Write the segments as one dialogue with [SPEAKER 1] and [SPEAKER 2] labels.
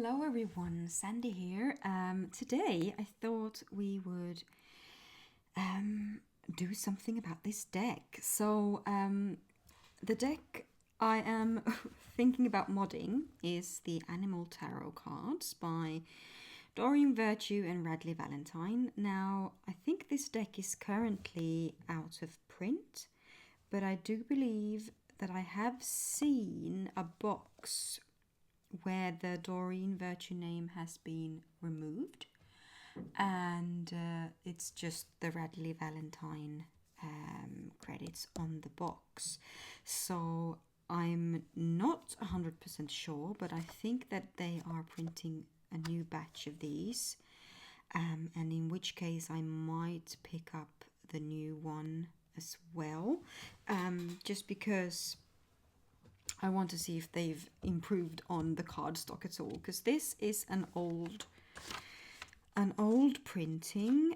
[SPEAKER 1] Hello everyone, Sandy here. Today I thought we would do something about this deck. The deck I am thinking about modding is the Animal Tarot cards by Doreen Virtue and Radley Valentine. Now, I think this deck is currently out of print, but I do believe that I have seen a box where the Doreen Virtue name has been removed, and it's just the Radley Valentine credits on the box. So I'm not 100% sure, but I think that they are printing a new batch of these, and in which case I might pick up the new one as well, just because I want to see if they've improved on the cardstock at all, because this is an old printing.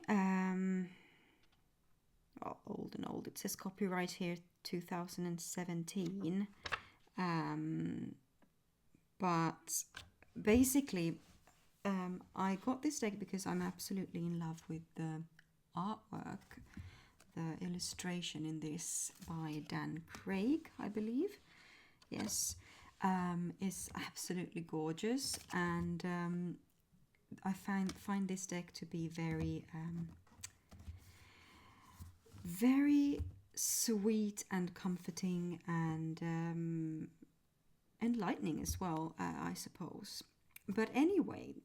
[SPEAKER 1] Well, old and old. It says copyright here 2017. But basically, I got this deck because I'm absolutely in love with the artwork, the illustration in this by Dan Craig, I believe. Yes, is absolutely gorgeous, and I find this deck to be very sweet and comforting and enlightening as well, I suppose. But anyway,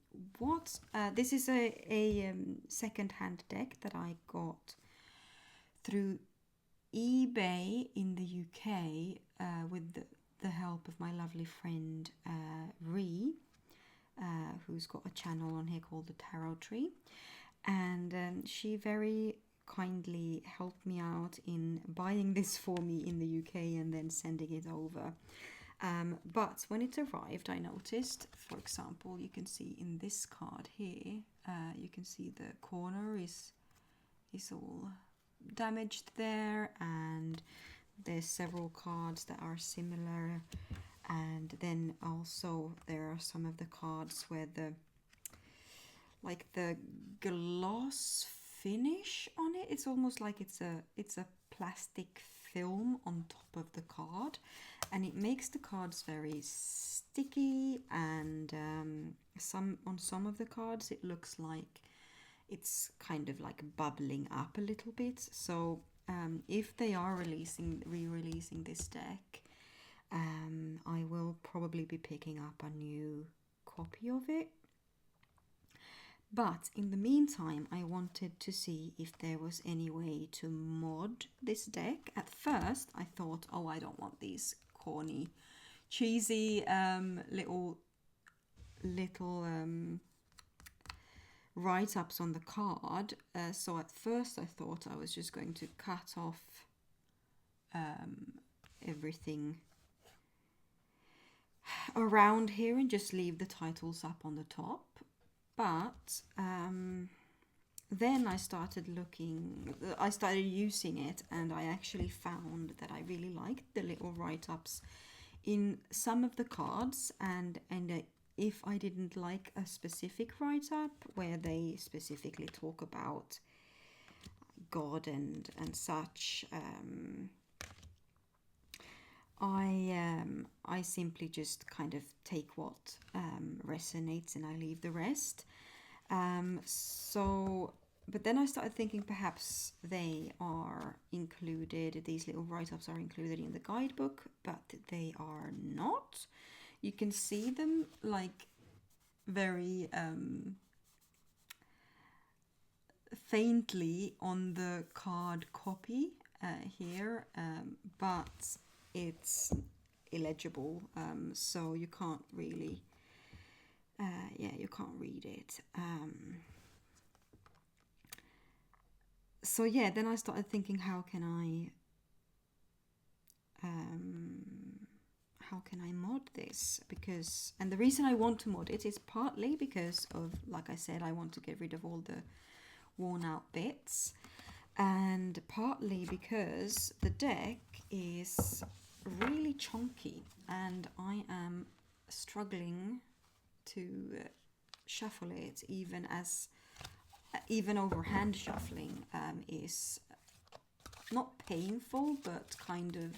[SPEAKER 1] this is a second-hand deck that I got through eBay in the UK with the help of my lovely friend Ree, who's got a channel on here called The Tarot Tree, and she very kindly helped me out in buying this for me in the UK and then sending it over. But when it arrived, I noticed, for example, you can see in this card here, you can see the corner is all damaged there, and there's several cards that are similar, and then also there are some of the cards where the gloss finish on it, it's almost like it's a plastic film on top of the card, and it makes the cards very sticky, and on some of the cards it looks like it's kind of like bubbling up a little bit. So if they are re-releasing this deck, I will probably be picking up a new copy of it. But in the meantime, I wanted to see if there was any way to mod this deck. At first, I thought, oh, I don't want these corny, cheesy little write-ups on the card. So at first I thought I was just going to cut off everything around here and just leave the titles up on the top. But then I started using it, and I actually found that I really liked the little write-ups in some of the cards, and if I didn't like a specific write-up where they specifically talk about God and such, I simply just kind of take what resonates and I leave the rest. But then I started thinking perhaps they are included, these little write-ups are included in the guidebook, but they are not. You can see them like very faintly on the card copy here, but it's illegible, so you can't really, you can't read it. So yeah, then I started thinking, how can I mod this? And the reason I want to mod it is partly because of, like I said, I want to get rid of all the worn out bits, and partly because the deck is really chunky and I am struggling shuffle it, even over hand shuffling is not painful but kind of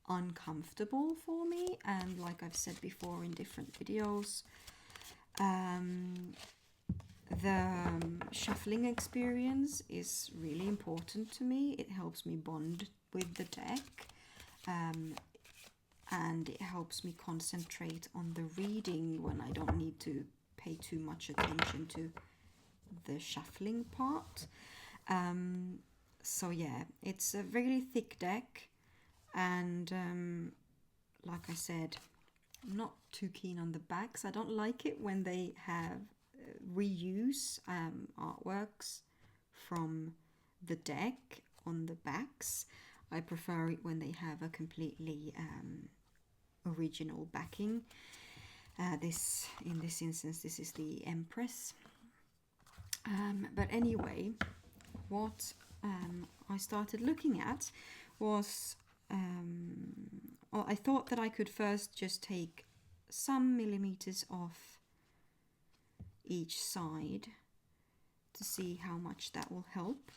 [SPEAKER 1] uncomfortable for me. And like I've said before in different videos, the shuffling experience is really important to me. It helps me bond with the deck, and it helps me concentrate on the reading when I don't need to pay too much attention to the shuffling part. So yeah, it's a really thick deck, and like I said, I'm not too keen on the backs. I don't like it when they have reuse artworks from the deck on the backs. I prefer it when they have a completely original backing. In this instance, this is the Empress. But anyway, what I started looking at was, well, I thought that I could first just take some millimeters off each side to see how much that will help,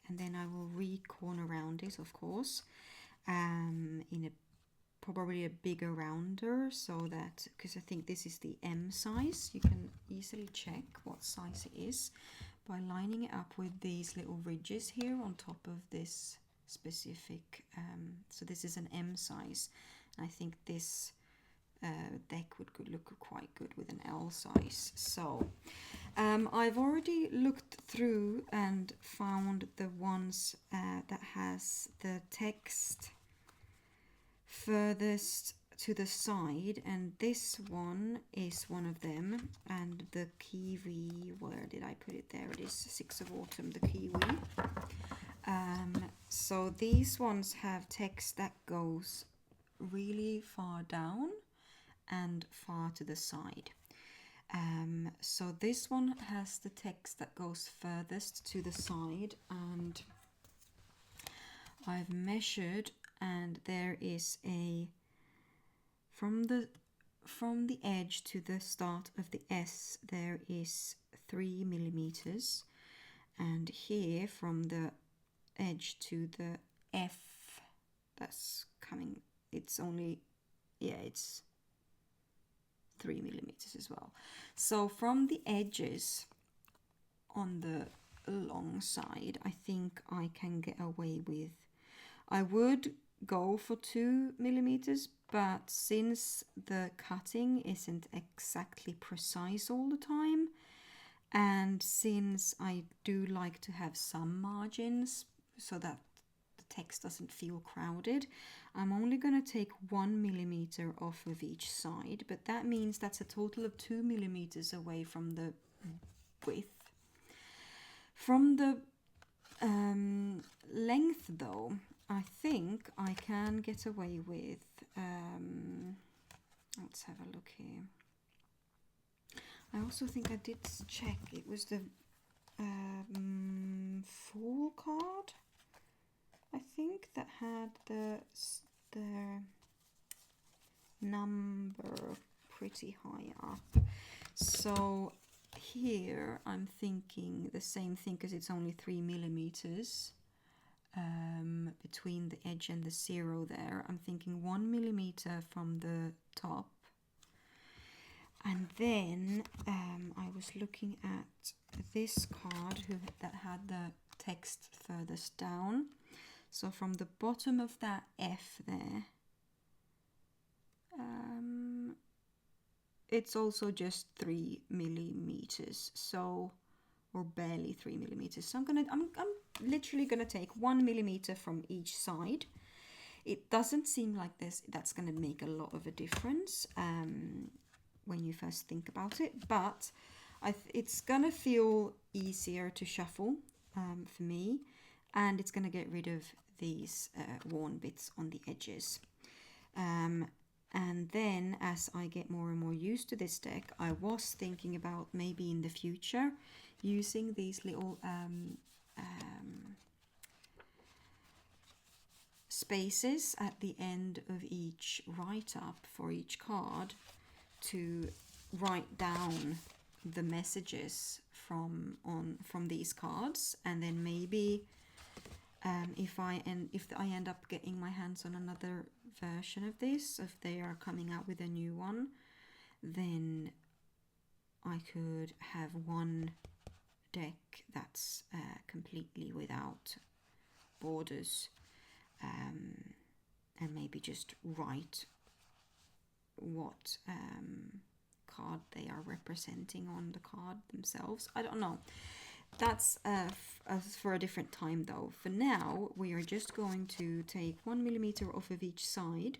[SPEAKER 1] and then I will re-corn around it, of course, in probably a bigger rounder, so that, because I think this is the M size, you can easily check what size it is by lining it up with these little ridges here on top of this specific, so this is an M size. I think this deck would look quite good with an L size. So I've already looked through and found the ones that has the text furthest to the side, and this one is one of them. And the kiwi, where did I put it? There it is, 6 of Autumn, the kiwi. So these ones have text that goes really far down and far to the side. So this one has the text that goes furthest to the side, and I've measured, and there is a from the edge to the start of the S there is 3 millimeters, and here from the edge to the F that's coming, it's only, yeah, it's 3 millimeters as well. So from the edges on the long side, I think I can get away with, I would go for 2 millimeters, but since the cutting isn't exactly precise all the time, and since I do like to have some margins so that the text doesn't feel crowded, I'm only going to take 1 millimeter off of each side, but that means that's a total of 2 millimeters away from the width. From the length though, I think I can get away with, let's have a look here. I also think I did check, it was the full card, I think, that had the number pretty high up. So here I'm thinking the same thing, because it's only 3 millimeters between the edge and the 0 there. I'm thinking 1 millimeter from the top, and then I was looking at this card that had the text furthest down. So from the bottom of that F there, it's also just 3 millimeters, so, or barely 3 millimeters. So I'm literally gonna take 1 millimeter from each side. It doesn't seem like that's gonna make a lot of a difference when you first think about it, but it's gonna feel easier to shuffle for me, and it's gonna get rid of these worn bits on the edges. And then as I get more and more used to this deck, I was thinking about maybe in the future using these little spaces at the end of each write-up for each card to write down the messages from these cards, and then maybe if I end up getting my hands on another version of this, if they are coming out with a new one, then I could have one deck that's completely without borders, and maybe just write what card they are representing on the card themselves. I don't know. That's for a different time though. For now, we are just going to take 1 millimeter off of each side.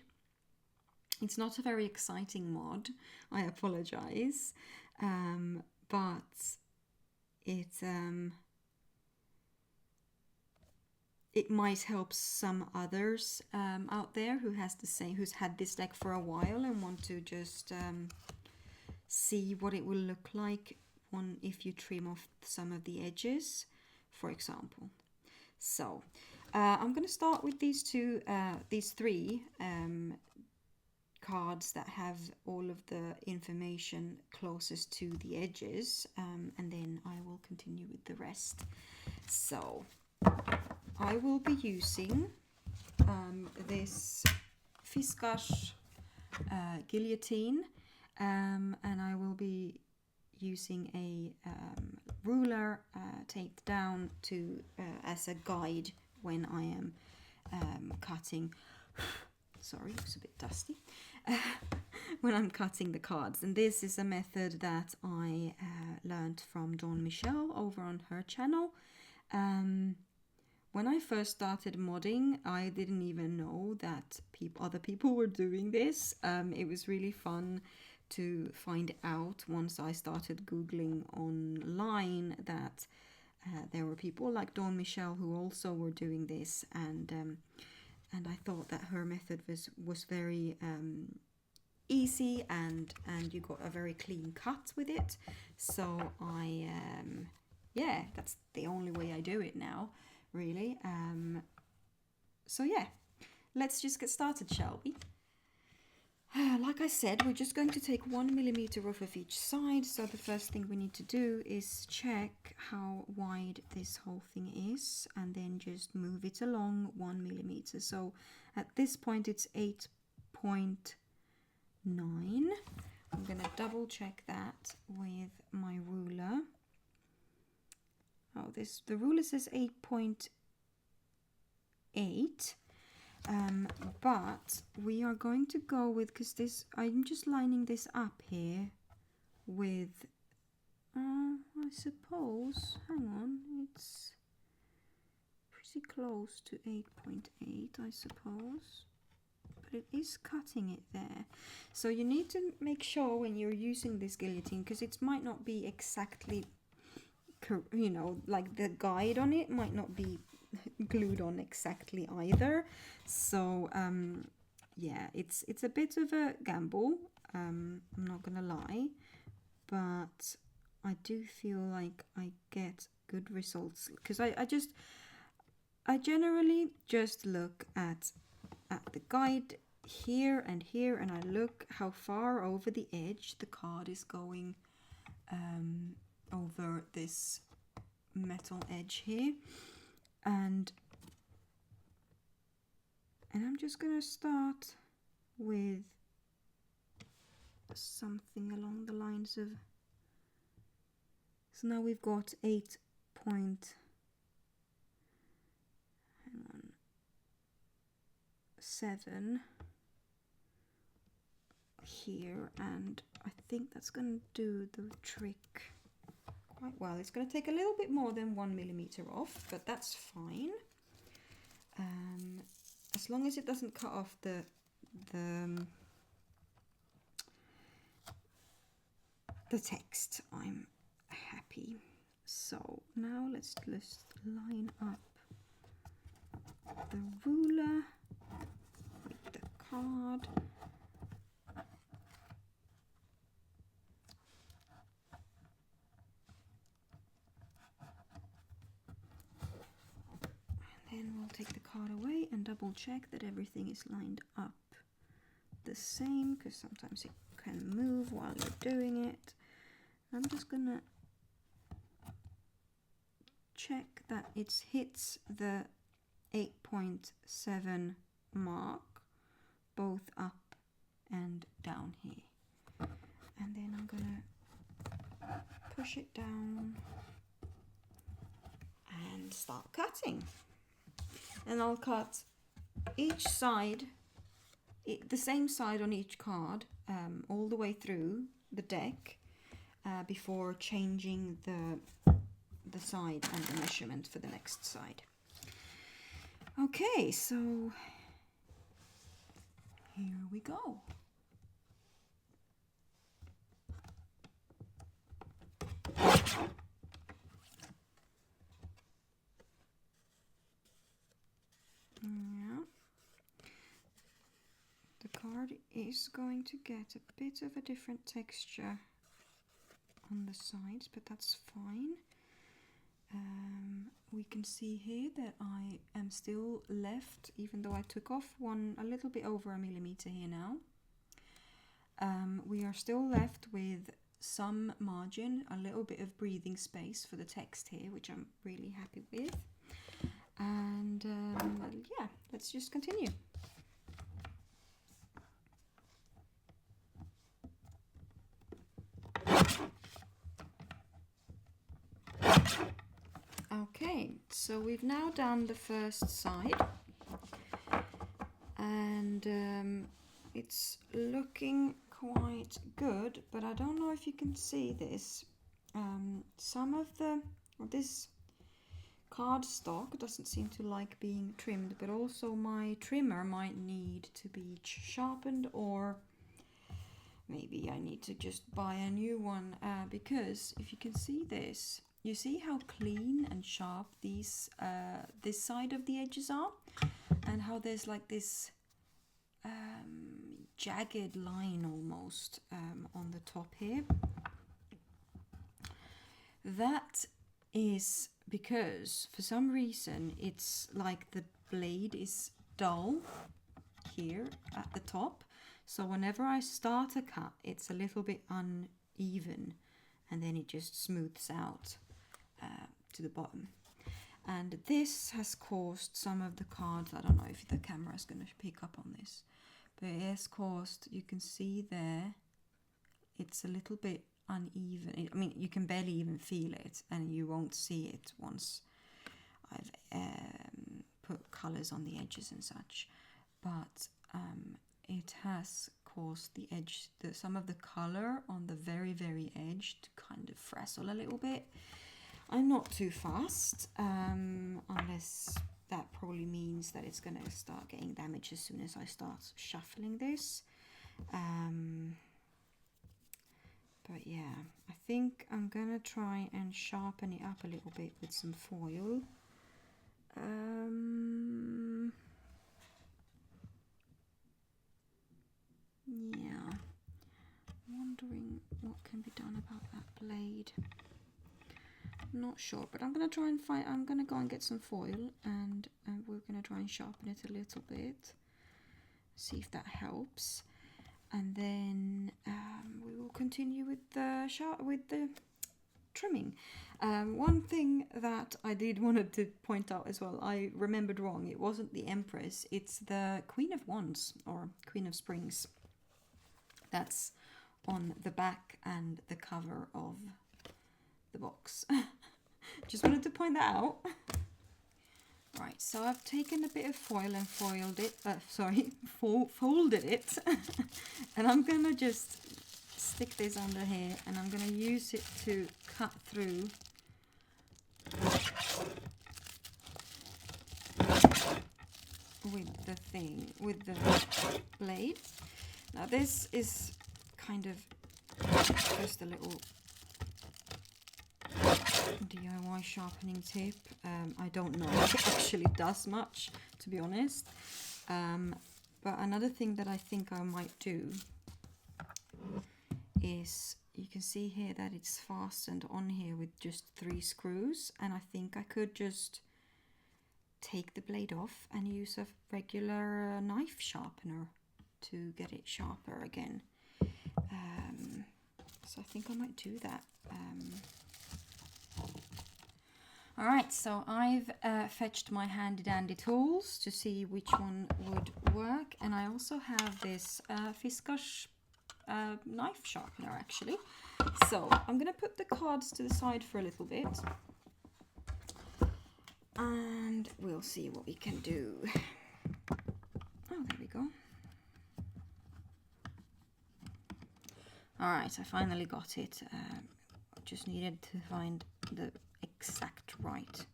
[SPEAKER 1] It's not a very exciting mod, I apologize, but it might help some others out there who's had this deck for a while and want to just see what it will look like if you trim off some of the edges, for example. So I'm going to start with these three cards that have all of the information closest to the edges, and then I will continue with the rest. So I will be using this Fiskars guillotine, and I will be using a ruler taped down to as a guide when I am cutting. Sorry, it's a bit dusty. When I'm cutting the cards, and this is a method that I learned from Dawn Michelle over on her channel. When I first started modding, I didn't even know that other people were doing this. It was really fun to find out once I started Googling online that there were people like Dawn Michelle who also were doing this, and I thought that her method was very easy, and you got a very clean cut with it. So yeah, that's the only way I do it now, really. So yeah, let's just get started, shall we? Like I said, we're just going to take 1 millimeter off of each side. So the first thing we need to do is check how wide this whole thing is, and then just move it along 1 millimeter. So at this point it's 8.9. I'm gonna double check that with my ruler. Oh, the ruler says 8.8. But we are going to go with, because I'm just lining this up here with, I suppose, hang on, it's pretty close to 8.8, I suppose, but it is cutting it there. So you need to make sure when you're using this guillotine, because it might not be exactly, like the guide on it might not be glued on exactly either. So yeah, it's a bit of a gamble, I'm not gonna lie, but I do feel like I get good results, because I generally just look at the guide here, and I look how far over the edge the card is going over this metal edge here, and I'm just gonna start with something along the lines of, so now we've got 8.7 here, and I think that's gonna do the trick quite well. It's gonna take a little bit more than 1 millimeter off, but that's fine. As long as it doesn't cut off the text, I'm happy. So now let's line up the ruler with the card. And then we'll take the card away and double check that everything is lined up the same because sometimes it can move while you're doing it. I'm just gonna check that it hits the 8.7 mark, both up and down here. And then I'm gonna push it down and start cutting. And I'll cut each side, the same side on each card, all the way through the deck before changing the side and the measurement for the next side. Okay, so here we go. Yeah. The card is going to get a bit of a different texture on the sides, but that's fine. We can see here that I am still left, even though I took off a little bit over a millimeter here now. We are still left with some margin, a little bit of breathing space for the text here, which I'm really happy with. And yeah, let's just continue. Okay, so we've now done the first side, and it's looking quite good, but I don't know if you can see this. Some of this cardstock doesn't seem to like being trimmed, but also my trimmer might need to be sharpened, or maybe I need to just buy a new one, because if you can see this, you see how clean and sharp these this side of the edges are, and how there's like this jagged line almost on the top here. That is because for some reason it's like the blade is dull here at the top, so whenever I start a cut it's a little bit uneven, and then it just smooths out to the bottom. And this has caused some of the cards, I don't know if the camera is going to pick up on this, but it has caused, you can see there, it's a little bit uneven. I mean, you can barely even feel it, and you won't see it once I've put colours on the edges and such. But it has caused the edge, some of the colour on the very, very edge to kind of frazzle a little bit. I'm not too fast, unless that probably means that it's going to start getting damaged as soon as I start shuffling this. But yeah, I think I'm going to try and sharpen it up a little bit with some foil. Yeah, wondering what can be done about that blade. Not sure, but I'm gonna try and find. I'm gonna go and get some foil, and we're gonna try and sharpen it a little bit. See if that helps, and then we will continue with the trimming. One thing that I did wanted to point out as well, I remembered wrong. It wasn't the Empress. It's the Queen of Wands or Queen of Springs. That's on the back and the cover of the box. Just wanted to point that out. Right, so I've taken a bit of foil and folded it, and I'm gonna just stick this under here, and I'm gonna use it to cut through with the blade. Now this is kind of just a little DIY sharpening tip. I don't know if it actually does much, to be honest. But another thing that I think I might do is, you can see here that it's fastened on here with just 3 screws, and I think I could just take the blade off and use a regular knife sharpener to get it sharper again. So I think I might do that. Alright, so I've fetched my handy dandy tools to see which one would work, and I also have this Fiskars knife sharpener actually. So I'm gonna put the cards to the side for a little bit and we'll see what we can do. Oh, there we go. Alright, I finally got it. Just needed to find the exact right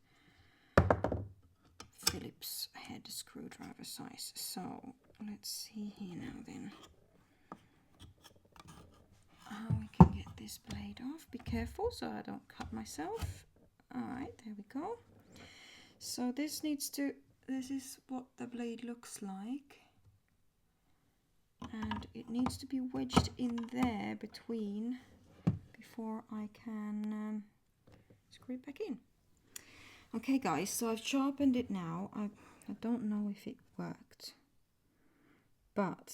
[SPEAKER 1] Phillips head screwdriver size. So let's see here now then how we can get this blade off. Be careful so I don't cut myself. Alright, there we go. So this is what the blade looks like. And it needs to be wedged in there between before I can screw it back in. Okay guys, so I've sharpened it now. I don't know if it worked, but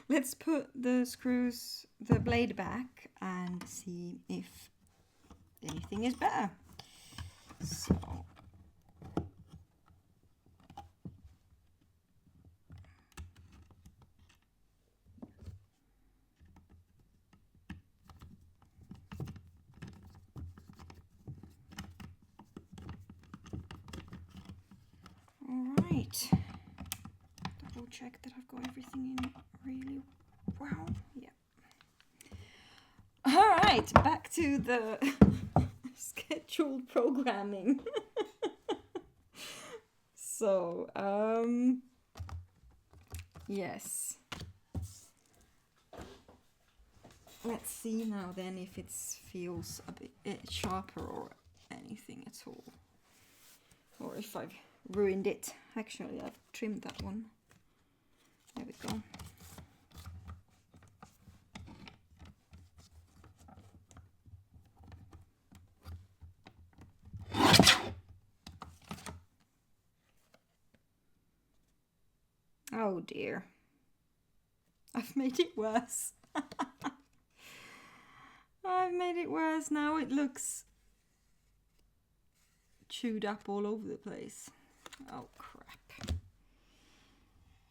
[SPEAKER 1] let's put the blade back and see if anything is better. So alright, double check that I've got everything in really well. Yeah. Alright, back to the scheduled programming. So, yes. Let's see now then if it feels a bit sharper or anything at all. Or if I've ruined it. Actually, I've trimmed that one. There we go. Oh dear. I've made it worse. I've made it worse. Now it looks chewed up all over the place. Oh crap.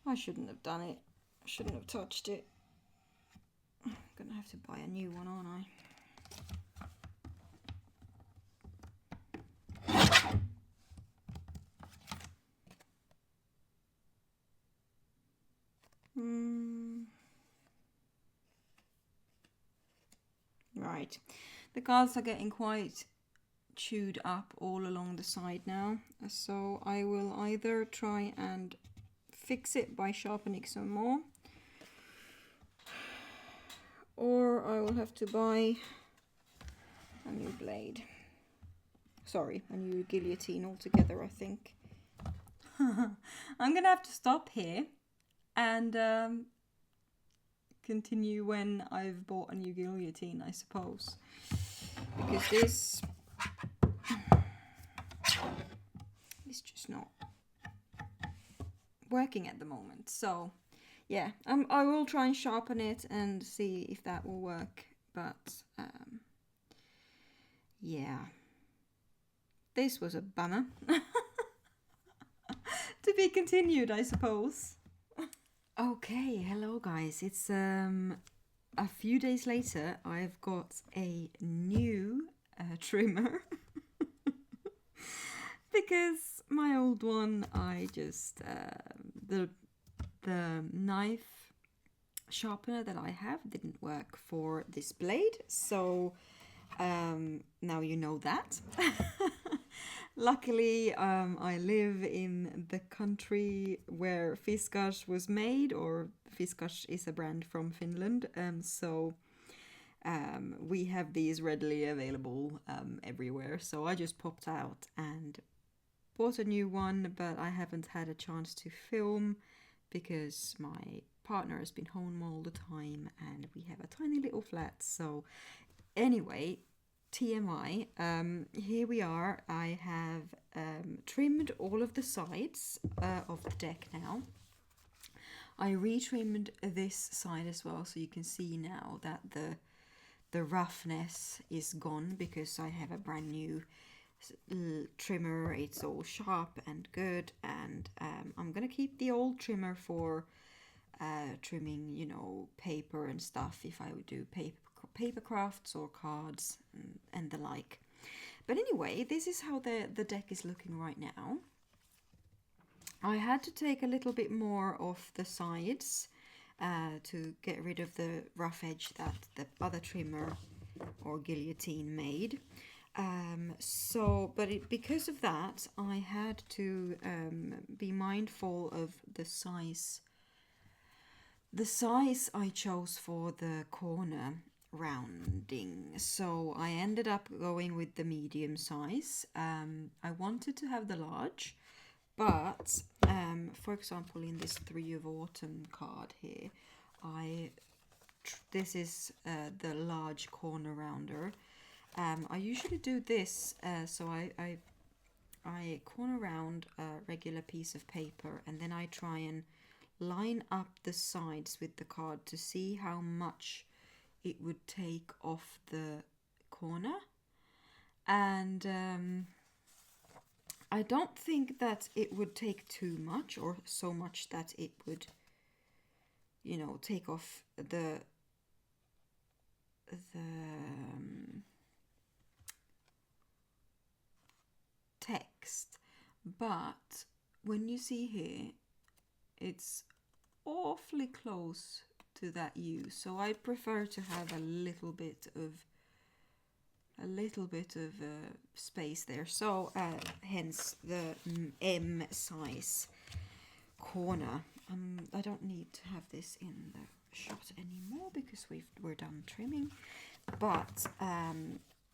[SPEAKER 1] I shouldn't have done it. I shouldn't have touched it. I'm gonna have to buy a new one, aren't I? Right. The cards are getting quite chewed up all along the side now, so I will either try and fix it by sharpening some more, or I will have to buy a new blade. Sorry, a new guillotine altogether, I think. I'm gonna have to stop here and continue when I've bought a new guillotine, I suppose, because this is just not working at the moment. So yeah, I will try and sharpen it and see if that will work, but yeah, this was a bummer. To be continued, I suppose. Okay, hello guys, it's a few days later. I've got a new trimmer because my old one, I just the knife sharpener that I have didn't work for this blade, so now you know that. Luckily, I live in the country where Fiskars was made, or Fiskars is a brand from Finland, so we have these readily available everywhere. So I just popped out and bought a new one, but I haven't had a chance to film because my partner has been home all the time and we have a tiny little flat. So anyway, TMI, here we are. I have trimmed all of the sides of the deck now. I retrimmed this side as well, so you can see now that the roughness is gone because I have a brand new trimmer. It's all sharp and good, and I'm gonna keep the old trimmer for trimming, you know, paper and stuff if I would do paper crafts or cards and the like. But anyway, this is how the deck is looking right now. I had to take a little bit more off the sides to get rid of the rough edge that the other trimmer or guillotine made. Because of that, I had to be mindful of the size. The size I chose for the corner rounding, so I ended up going with the medium size. I wanted to have the large, but for example, in this 3 of Autumn card here, this is the large corner rounder. I usually do this, so I corner round a regular piece of paper, and then I try and line up the sides with the card to see how much it would take off the corner. And I don't think that it would take too much, or so much that it would, you know, take off the text. But when you see here, it's awfully close to that U, so I prefer to have a little bit of space there. So hence the M size corner. I don't need to have this in the shot anymore because we're done trimming. But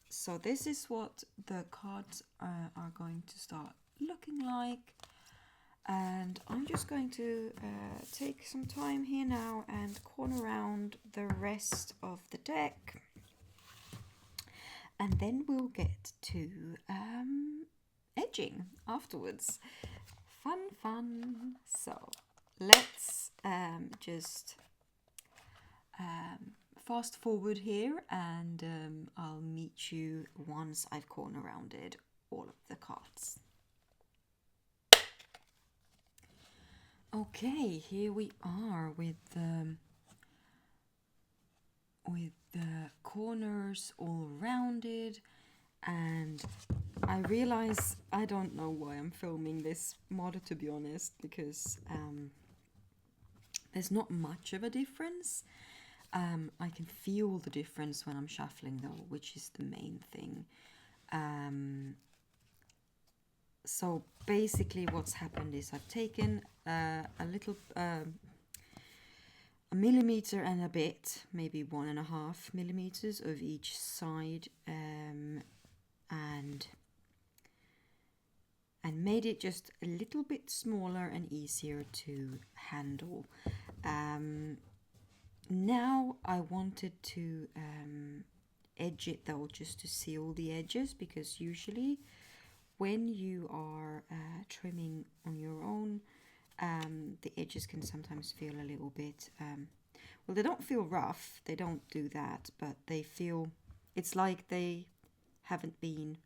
[SPEAKER 1] so this is what the cards are going to start looking like. And I'm just going to take some time here now and corner around the rest of the deck. And then we'll get to edging afterwards. Fun. So let's just fast forward here, and I'll meet you once I've corner rounded all of the cards. Okay, here we are with the corners all rounded, and I realize I don't know why I'm filming this mod, to be honest, because there's not much of a difference. I can feel the difference when I'm shuffling though, which is the main thing. So basically what's happened is I've taken a little a millimeter and a bit, maybe 1.5 millimeters of each side, and made it just a little bit smaller and easier to handle. Now I wanted to edge it though, just to seal the edges, because usually when you are trimming on your own, the edges can sometimes feel a little bit, well, they don't feel rough, they don't do that, but they feel, it's like they haven't been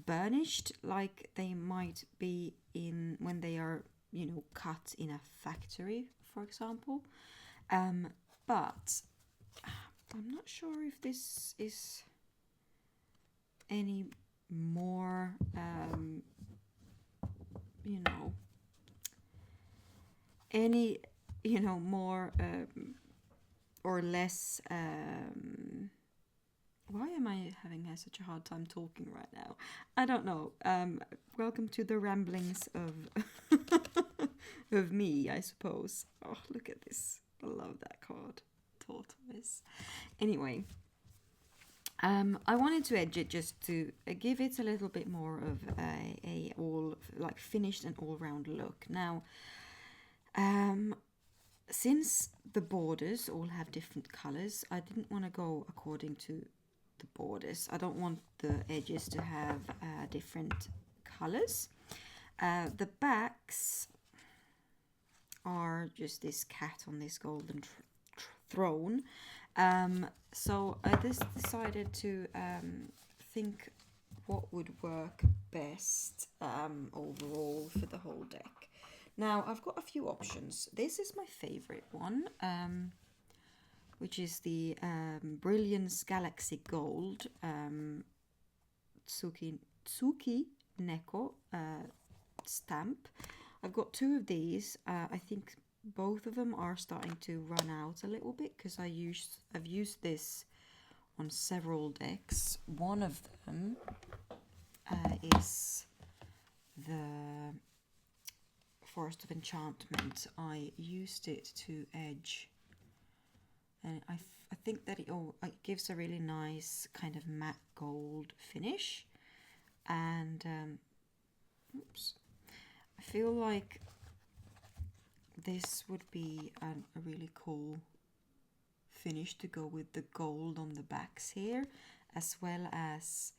[SPEAKER 1] burnished like they might be in when they are, you know, cut in a factory, for example. But I'm not sure if this is any more, more or less. Why am I having such a hard time talking right now? I don't know. Welcome to the ramblings of of me, I suppose. Oh, look at this. I love that card. Tortoise. Anyway, I wanted to edge it just to give it a little bit more of a all like finished and all round look. Now, since the borders all have different colors, I didn't want to go according to the borders. I don't want the edges to have different colors. The backs, are just this cat on this golden throne. So I just decided to think what would work best overall for the whole deck. Now I've got a few options. This is my favorite one, which is the Brilliance Galaxy Gold Tsuki Neko stamp. I've got two of these. I think both of them are starting to run out a little bit because I've used this on several decks. One of them is the Forest of Enchantment. I used it to edge, and I think that it gives a really nice kind of matte gold finish, and oops, I feel like this would be a really cool finish to go with the gold on the backs here, as well as,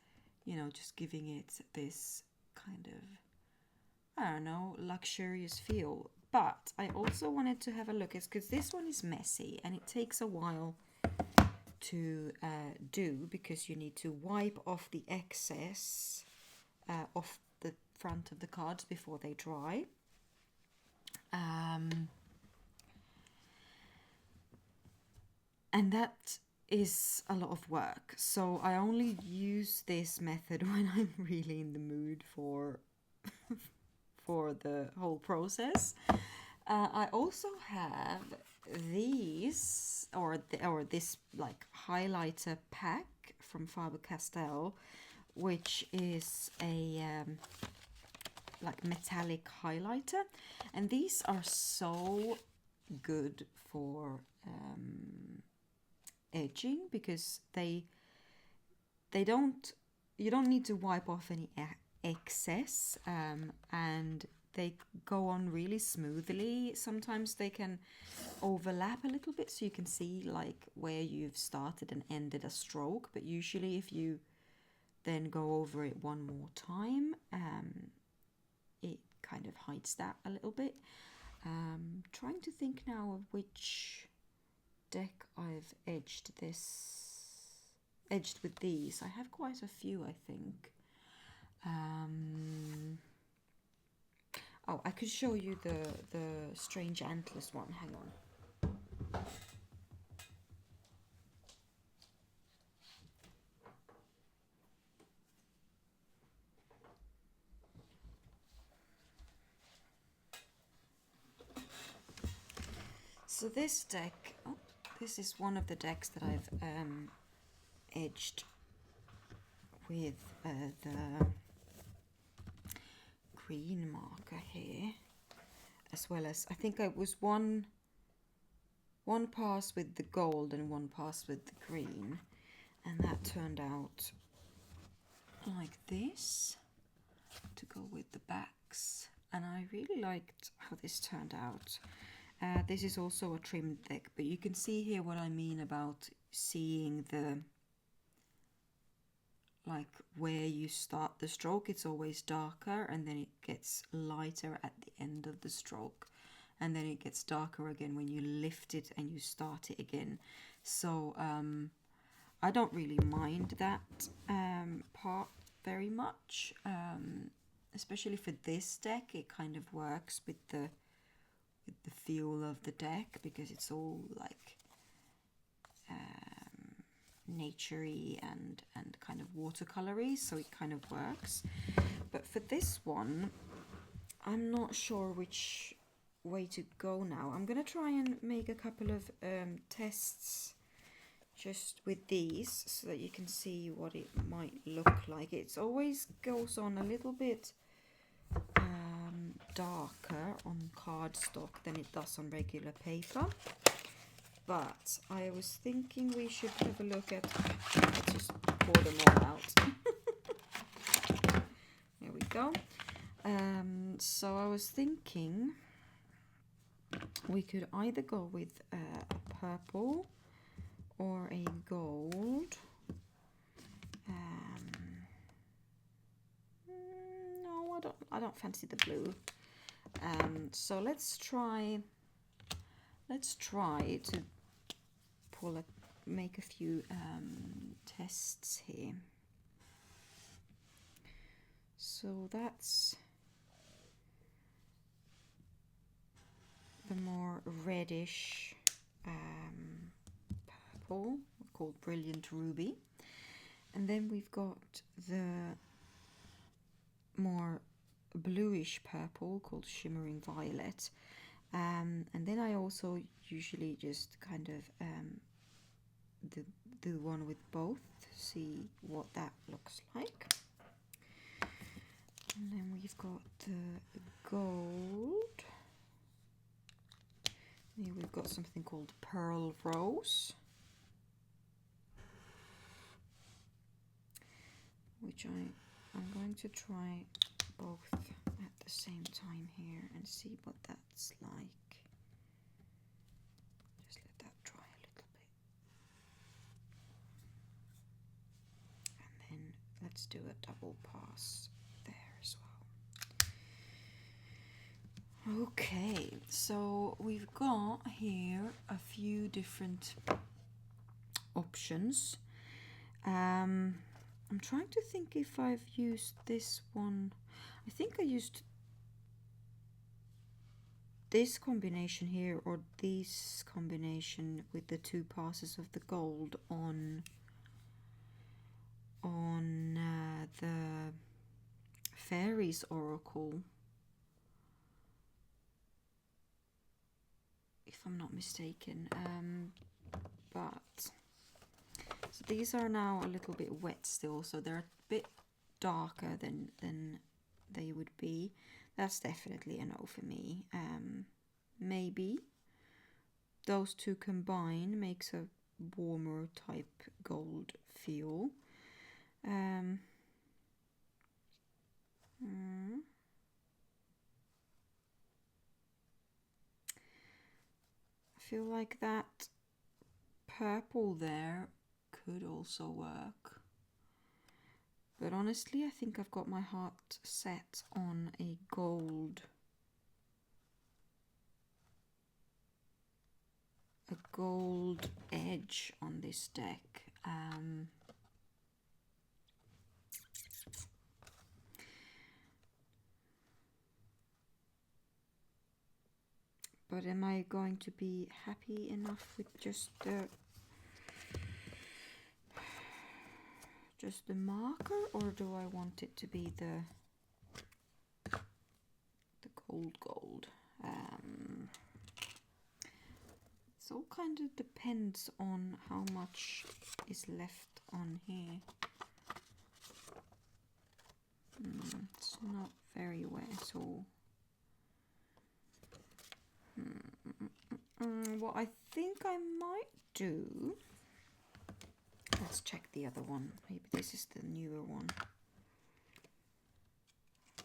[SPEAKER 1] you know, just giving it this kind of, I don't know, luxurious feel. But I also wanted to have a look, because this one is messy and it takes a while to do, because you need to wipe off the excess off the front of the cards before they dry. And that is a lot of work. So I only use this method when I'm really in the mood for for the whole process. I also have these, or this like highlighter pack from Faber-Castell, which is a like metallic highlighter, and these are so good for edging, because you don't need to wipe off any excess, and they go on really smoothly. Sometimes they can overlap a little bit, so you can see like where you've started and ended a stroke, but usually if you then go over it one more time, it kind of hides that a little bit. Trying to think now of which deck I've edged with these. I have quite a few, I think. Oh, I could show you the Strange Antlers one. Hang on. So this deck, this is one of the decks that I've edged with the green marker here, as well as, I think it was one pass with the gold and one pass with the green, and that turned out like this to go with the backs, and I really liked how this turned out. This is also a trimmed deck, but you can see here what I mean about seeing the, like where you start the stroke, it's always darker, and then it gets lighter at the end of the stroke, and then it gets darker again when you lift it and you start it again. So I don't really mind that part very much, especially for this deck. It kind of works with the feel of the deck, because it's all like naturey and kind of watercolory, so it kind of works. But for this one, I'm not sure which way to go now. I'm gonna try and make a couple of tests just with these, so that you can see what it might look like. It always goes on a little bit darker on cardstock than it does on regular paper, but I was thinking we should have a look at, let's just pour them all out. There we go. So I was thinking we could either go with a purple or a gold. No, I don't fancy the blue. So let's try let's try to make a few tests here. So that's the more reddish purple called Brilliant Ruby, and then we've got the more bluish purple called Shimmering Violet, and then I also usually just kind of do one with both, see what that looks like. And then we've got the gold. Here we've got something called Pearl Rose, which I'm going to try both at the same time here and see what that's like. Just let that dry a little bit. And then let's do a double pass there as well. Okay, so we've got here a few different options. I'm trying to think if I've used this one. I think I used this combination here or this combination with the two passes of the gold on the Fairies Oracle, if I'm not mistaken. But so these are now a little bit wet still, so they're a bit darker than they would be. That's definitely a no for me. Maybe those two combine makes a warmer type gold feel. I feel like that purple there could also work, but honestly I think I've got my heart set on a gold edge on this deck. But am I going to be happy enough with just the marker, or do I want it to be the gold? It all kind of depends on how much is left on here. It's not very wet at all. What I think I might do, let's check the other one. Maybe this is the newer one.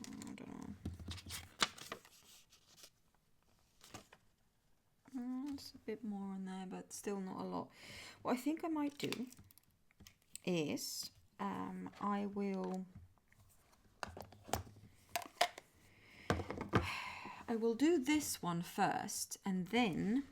[SPEAKER 1] I don't know. It's a bit more on there, but still not a lot. What I think I might do is I will do this one first, and then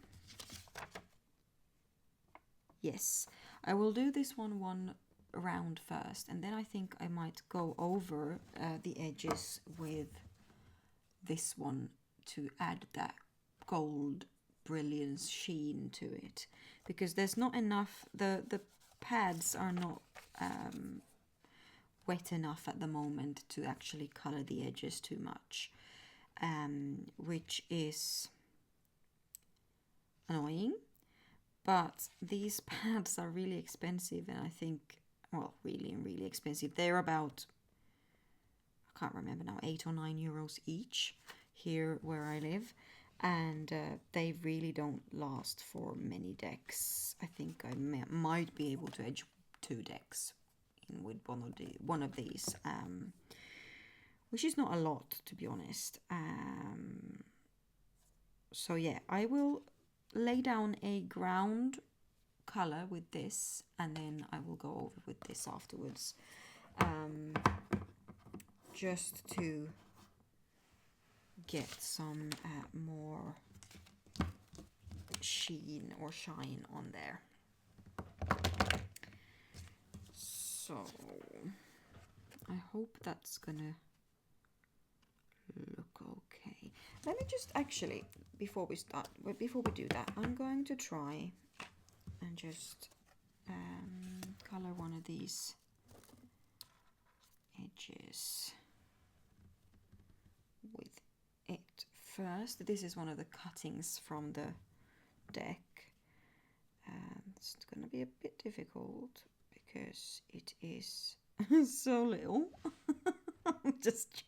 [SPEAKER 1] yes, I will do this one round first, and then I think I might go over the edges with this one to add that gold brilliance sheen to it, because there's not enough, the pads are not wet enough at the moment to actually color the edges too much, which is annoying. But these pads are really expensive, and I think, well, really expensive. They're about, I can't remember now, 8 or 9 euros each here where I live, and they really don't last for many decks. I think I might be able to edge 2 decks in with one of these, which is not a lot, to be honest. So yeah, I will lay down a ground color with this, and then I will go over with this afterwards, just to get some more sheen or shine on there. So I hope that's gonna look okay. Let me just actually, before we do that, I'm going to try and just color one of these edges with it first. This is one of the cuttings from the deck. It's going to be a bit difficult because it is so little. I'm just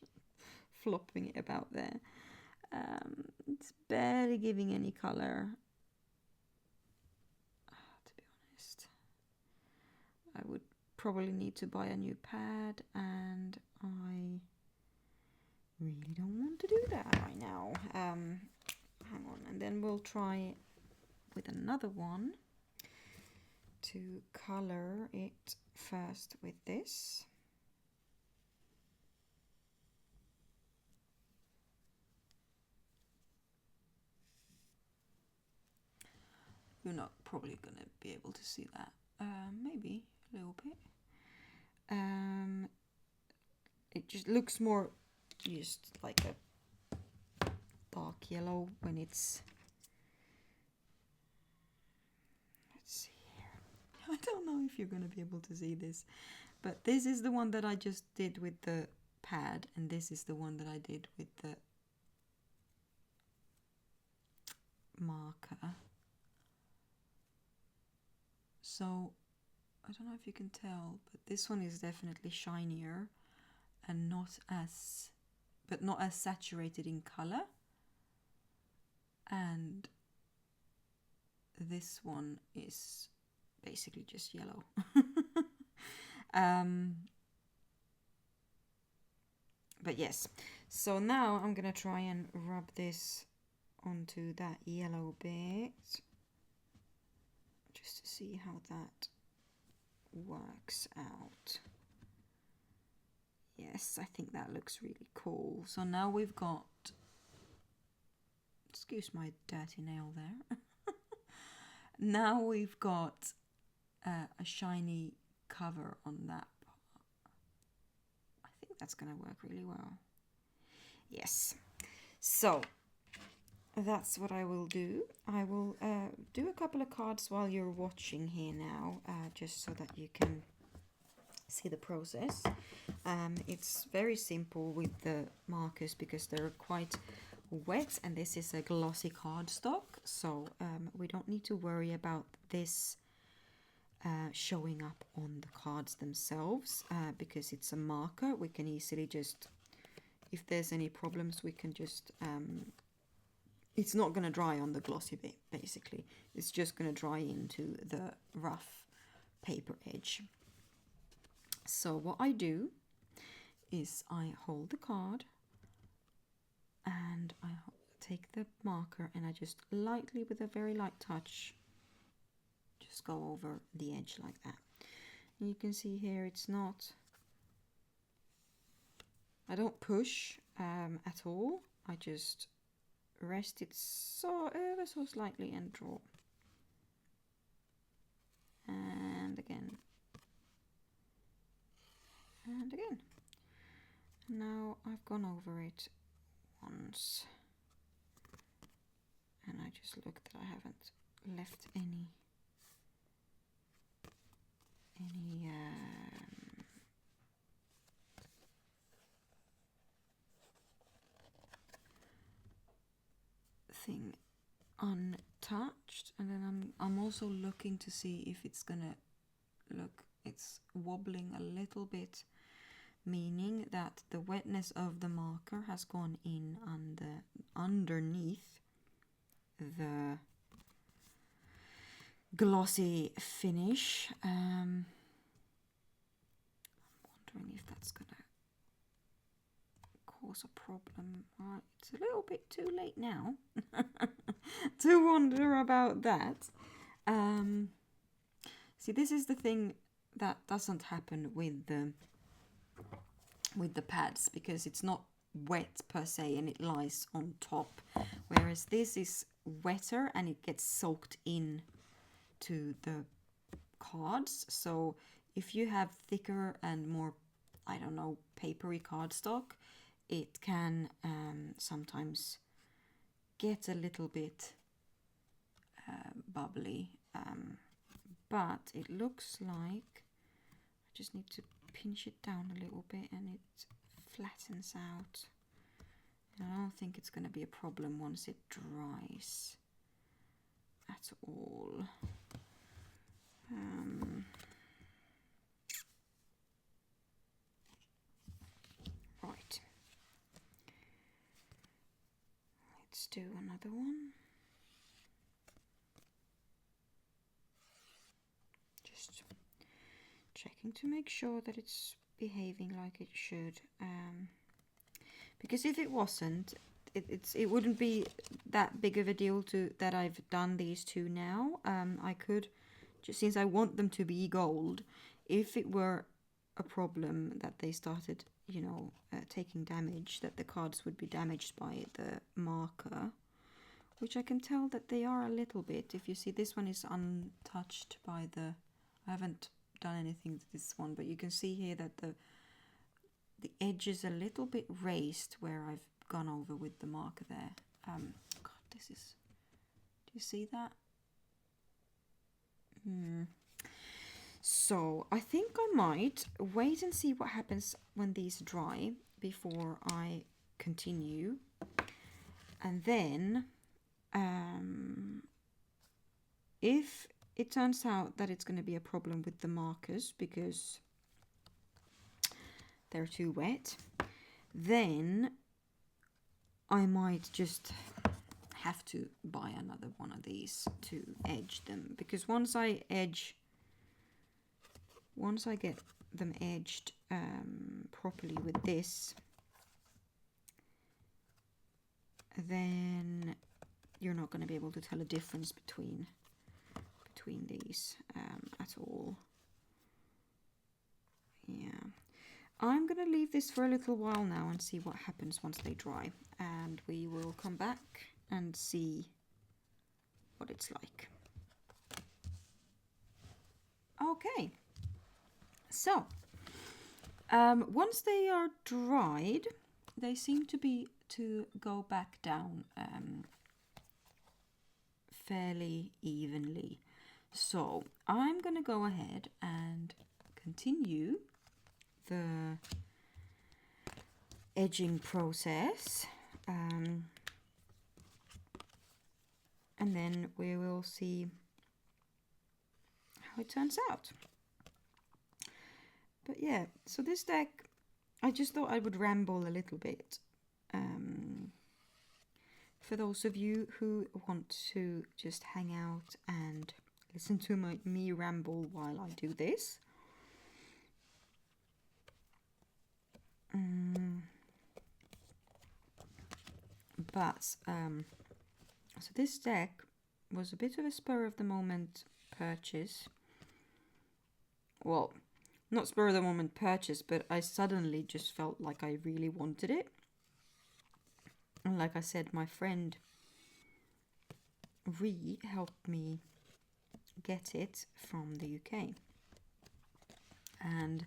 [SPEAKER 1] flopping it about there. It's barely giving any color. To be honest, I would probably need to buy a new pad, and I really don't want to do that right now. Hang on, and then we'll try with another one to color it first with this. You're not probably gonna be able to see that. Maybe a little bit. It just looks more just like a dark yellow when it's. Let's see here. I don't know if you're gonna be able to see this, but this is the one that I just did with the pad, and this is the one that I did with the marker. So I don't know if you can tell, but this one is definitely shinier and not as saturated in color. And this one is basically just yellow. But yes, so now I'm gonna try and rub this onto that yellow bit just to see how that works out. Yes, I think that looks really cool. So now we've got, excuse my dirty nail there. Now we've got a shiny cover on that part. I think that's gonna work really well. Yes, so that's what I will do. I will do a couple of cards while you're watching here now, just so that you can see the process. It's very simple with the markers because they're quite wet, and this is a glossy cardstock, so we don't need to worry about this showing up on the cards themselves, because it's a marker. We can easily just, if there's any problems, we can just it's not going to dry on the glossy bit, basically. It's just going to dry into the rough paper edge. So what I do is I hold the card and I take the marker and I just lightly, with a very light touch, just go over the edge like that. And you can see here it's not, I don't push at all. I just rest it ever so slightly and draw. And again. And again. Now I've gone over it once. And I just look that I haven't left any thing untouched, and then I'm also looking to see if it's gonna look, it's wobbling a little bit, meaning that the wetness of the marker has gone in underneath the glossy finish. I'm wondering if that's gonna cause a problem. Right, it's a little bit too late now to wonder about that. See, this is the thing that doesn't happen with the pads, because it's not wet per se and it lies on top, whereas this is wetter and it gets soaked in to the cards. So if you have thicker and more, I don't know, papery cardstock, it can sometimes get a little bit bubbly, but it looks like I just need to pinch it down a little bit and it flattens out. And I don't think it's going to be a problem once it dries at all. Right. Let's do another one. Just checking to make sure that it's behaving like it should. Because if it wasn't, it wouldn't be that big of a deal to that I've done these two now. I could, just since I want them to be gold, if it were a problem that they started, you know, taking damage, that the cards would be damaged by the marker, which I can tell that they are a little bit. If you see, this one is untouched by the, I haven't done anything to this one, but you can see here that the edge is a little bit raised where I've gone over with the marker there. God, this is, do you see that? So I think I might wait and see what happens when these dry before I continue. And then if it turns out that it's going to be a problem with the markers because they're too wet, then I might just have to buy another one of these to edge them, because once I get them edged properly with this, then you're not going to be able to tell a difference between these at all. Yeah, I'm going to leave this for a little while now and see what happens once they dry, and we will come back and see what it's like. Okay, so once they are dried, they seem to go back down fairly evenly. So I'm going to go ahead and continue the edging process, and then we will see how it turns out. But yeah, so this deck, I just thought I would ramble a little bit. For those of you who want to just hang out and listen to me ramble while I do this. But so this deck was a bit of a spur of the moment purchase. Well, not spur of the moment purchase, but I suddenly just felt like I really wanted it. And like I said, my friend Ree helped me get it from the UK. And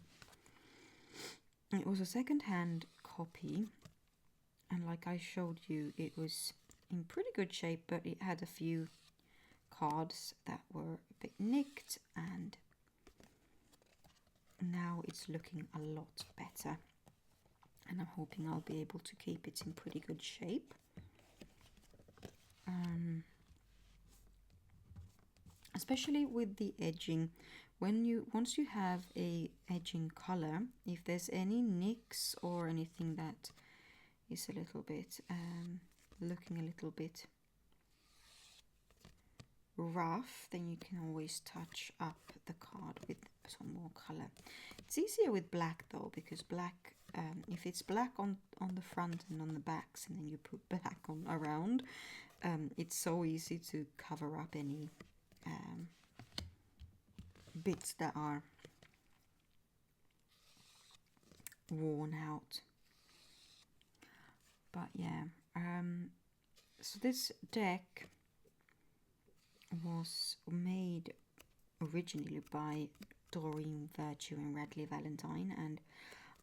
[SPEAKER 1] it was a second-hand copy. And like I showed you, it was in pretty good shape, but it had a few cards that were a bit nicked, and now it's looking a lot better. And I'm hoping I'll be able to keep it in pretty good shape. Especially with the edging, once you have a edging color, if there's any nicks or anything that is a little bit looking a little bit rough, then you can always touch up the card with some more color. It's easier with black though, because black, if it's black on the front and on the backs, and then you put black on around, it's so easy to cover up any bits that are worn out. But yeah, so this deck was made originally by Doreen Virtue and Radley Valentine, and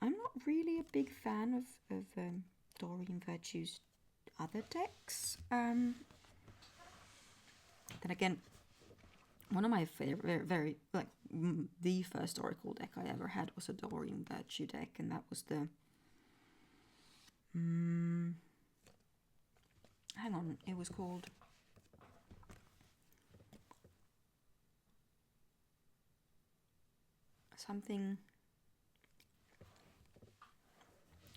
[SPEAKER 1] I'm not really a big fan of Doreen Virtue's other decks. Then again, one of my favorite, very like the first Oracle deck I ever had was a Doreen Virtue deck, and that was the hang on, it was called something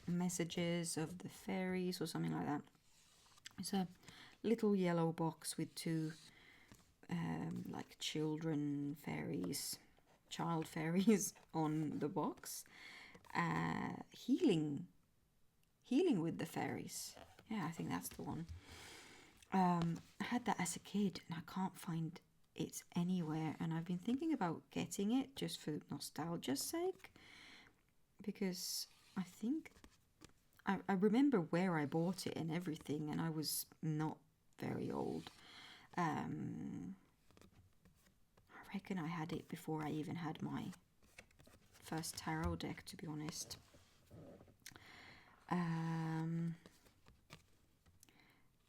[SPEAKER 1] Messages of the Fairies or something like that. It's a little yellow box with two like children fairies, child fairies on the box. Healing with the fairies. Yeah, I think that's the one. I had that as a kid and I can't find it anywhere, and I've been thinking about getting it just for nostalgia's sake, because I think I remember where I bought it and everything, and I was not very old. I reckon I had it before I even had my first tarot deck, to be honest.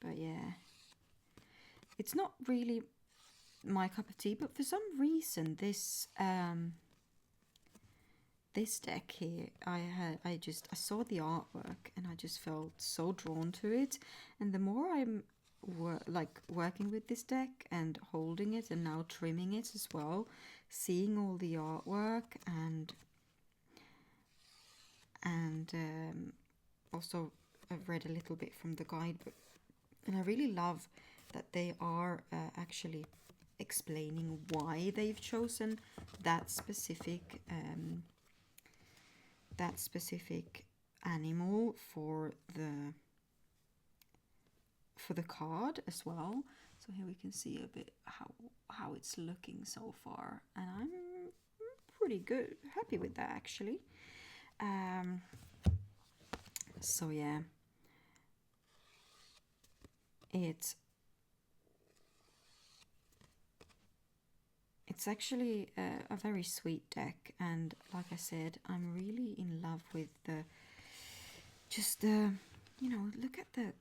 [SPEAKER 1] But yeah, it's not really my cup of tea, but for some reason this this deck here, I saw the artwork and I just felt so drawn to it, and the more I'm working with this deck and holding it and now trimming it as well, seeing all the artwork and also I've read a little bit from the guidebook, and I really love that they are actually explaining why they've chosen that specific animal for the card as well. So here we can see a bit how it's looking so far, and I'm pretty good, happy with that actually. So yeah, it's actually a very sweet deck, and like I said, I'm really in love with the look at the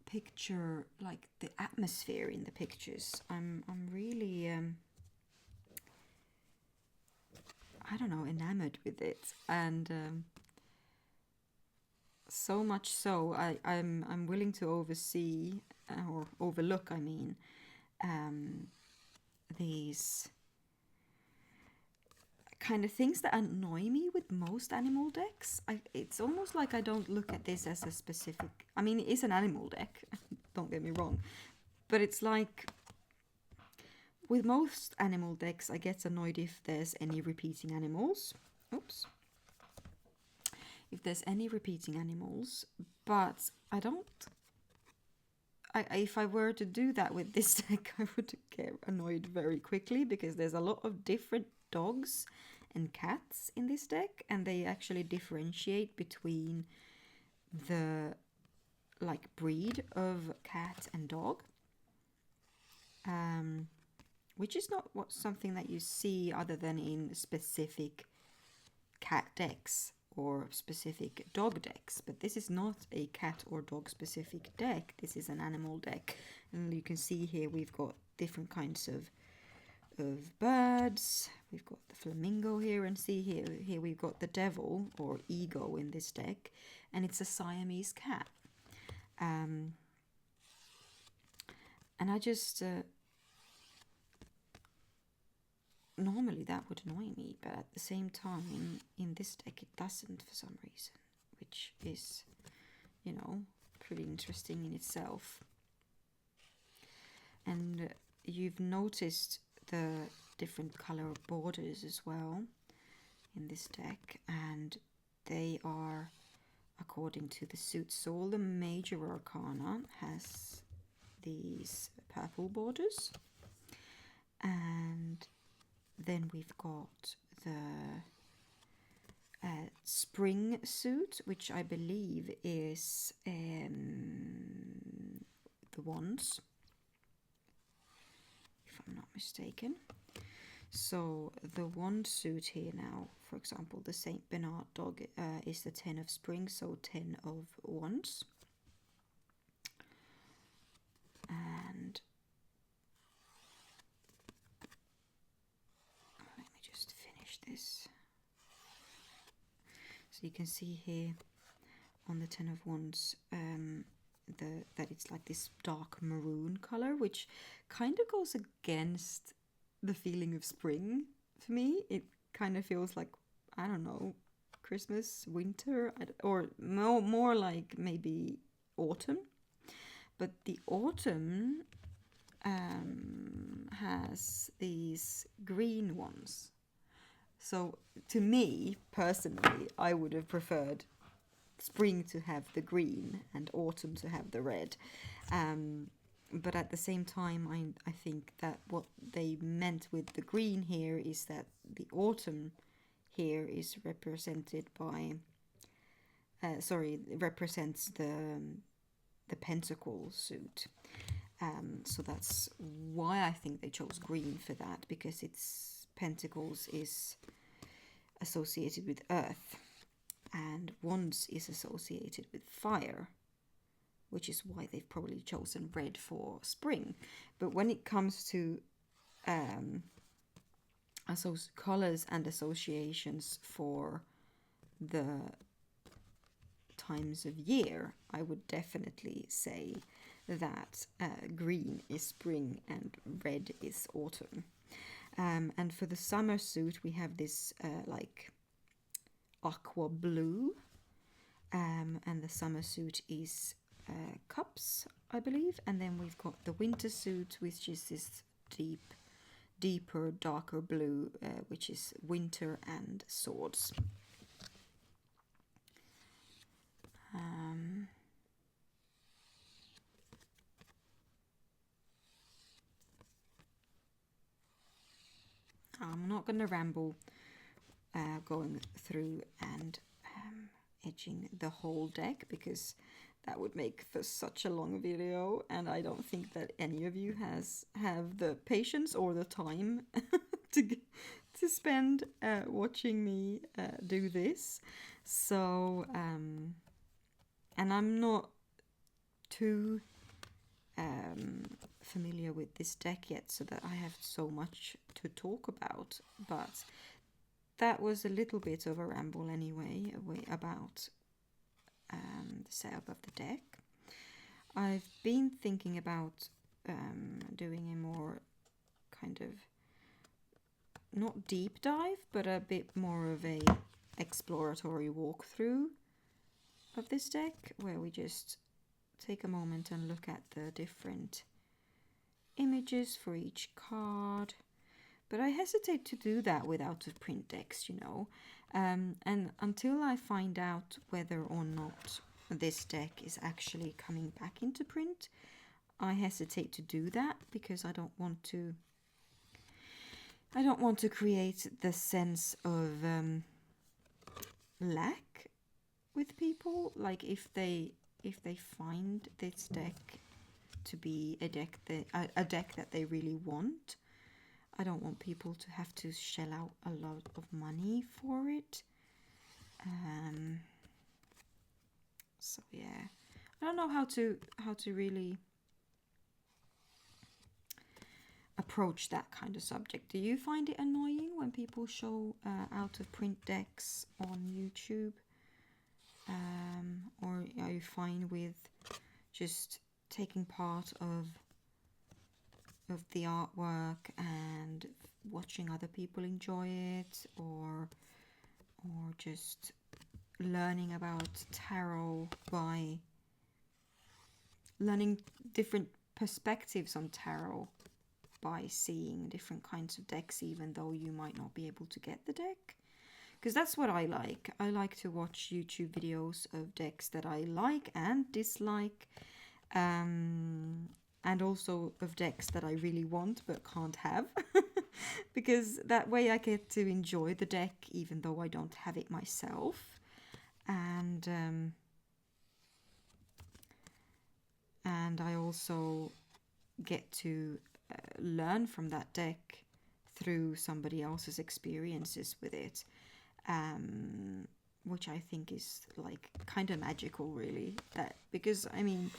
[SPEAKER 1] picture, like the atmosphere in the pictures. I'm really I don't know, enamored with it, and so much so I'm willing to oversee or overlook, I mean, these kind of things that annoy me with most animal decks. It's almost like I don't look at this as a specific, I mean, it is an animal deck, don't get me wrong, but it's like with most animal decks I get annoyed if there's any repeating animals. Oops. If there's any repeating animals, but I don't. If I were to do that with this deck, I would get annoyed very quickly, because there's a lot of different dogs and cats in this deck, and they actually differentiate between the breed of cat and dog, which is not something that you see other than in specific cat decks or specific dog decks. But this is not a cat or dog specific deck, this is an animal deck, and you can see here we've got different kinds of birds. We've got the flamingo here, and see here we've got the devil or ego in this deck, and it's a Siamese cat. And I just normally that would annoy me, but at the same time in this deck it doesn't for some reason, which is, pretty interesting in itself. And you've noticed the different color borders as well in this deck, and they are according to the suits. So all the major arcana has these purple borders, and then we've got the spring suit, which I believe is the ones, if I'm not mistaken. So the wand suit here now, for example, the Saint Bernard dog is the 10 of spring, so 10 of wands. And let me just finish this. So you can see here on the 10 of wands that it's like this dark maroon color, which kind of goes against the feeling of spring for me. It kind of feels like, I don't know, Christmas, winter, or more like maybe autumn. But the autumn has these green ones. So to me, personally, I would have preferred spring to have the green and autumn to have the red. But at the same time, I think that what they meant with the green here is that the autumn here is represented by, represents the pentacle suit. So that's why I think they chose green for that, because it's pentacles is associated with earth and wands is associated with fire, which is why they've probably chosen red for spring. But when it comes to colors and associations for the times of year, I would definitely say that green is spring and red is autumn. And for the summer suit, we have this like aqua blue, and the summer suit is cups, I believe. And then we've got the winter suit, which is this deeper, darker blue, which is winter and swords. I'm not going to ramble going through and edging the whole deck, because that would make for such a long video, and I don't think that any of you have the patience or the time to spend watching me do this. So and I'm not too familiar with this deck yet, so that I have so much to talk about, but that was a little bit of a ramble anyway about the setup of the deck. I've been thinking about doing a more kind of, not deep dive, but a bit more of a exploratory walkthrough of this deck, where we just take a moment and look at the different images for each card. But I hesitate to do that with out of print decks, you know, and until I find out whether or not this deck is actually coming back into print, I hesitate to do that, because I don't want to create the sense of lack with people. Like if they find this deck to be a deck that they really want, I don't want people to have to shell out a lot of money for it. So yeah, I don't know how to really approach that kind of subject. Do you find it annoying when people show out of print decks on YouTube? Or are you fine with just taking part of the artwork and watching other people enjoy it, or just learning about tarot by learning different perspectives on tarot by seeing different kinds of decks, even though you might not be able to get the deck? Because that's what I like. I like to watch YouTube videos of decks that I like and dislike, and also of decks that I really want but can't have. because that way I get to enjoy the deck even though I don't have it myself. And I also get to learn from that deck through somebody else's experiences with it, which I think is like kind of magical, really. That because I mean,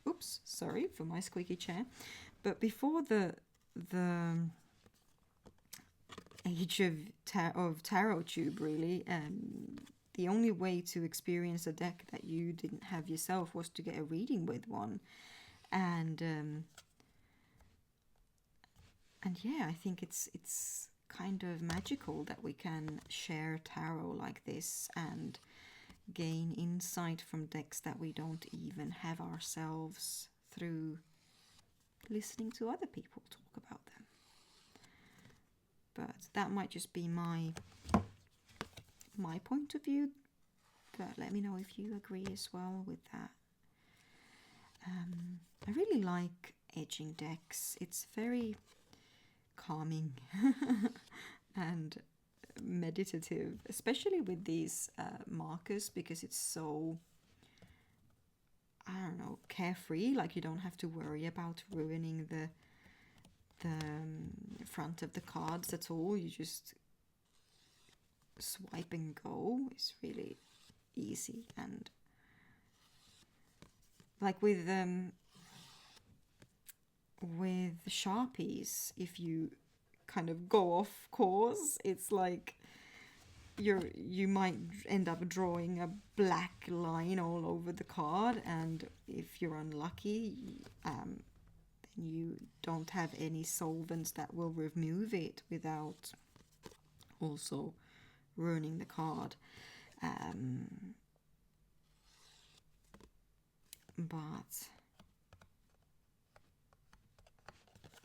[SPEAKER 1] oops, sorry for my squeaky chair, but before the age of tarot tube, really, the only way to experience a deck that you didn't have yourself was to get a reading with one, and yeah, I think it's kind of magical that we can share tarot like this and gain insight from decks that we don't even have ourselves through listening to other people talk about them. But that might just be my point of view, but let me know if you agree as well with that. I really like edging decks. It's very calming and meditative, especially with these markers, because it's so, I don't know, carefree. Like you don't have to worry about ruining the front of the cards at all. You just swipe and go. It's really easy. And like with Sharpies, if you kind of go off course, it's like you might end up drawing a black line all over the card, and if you're unlucky, then you don't have any solvents that will remove it without also ruining the card. But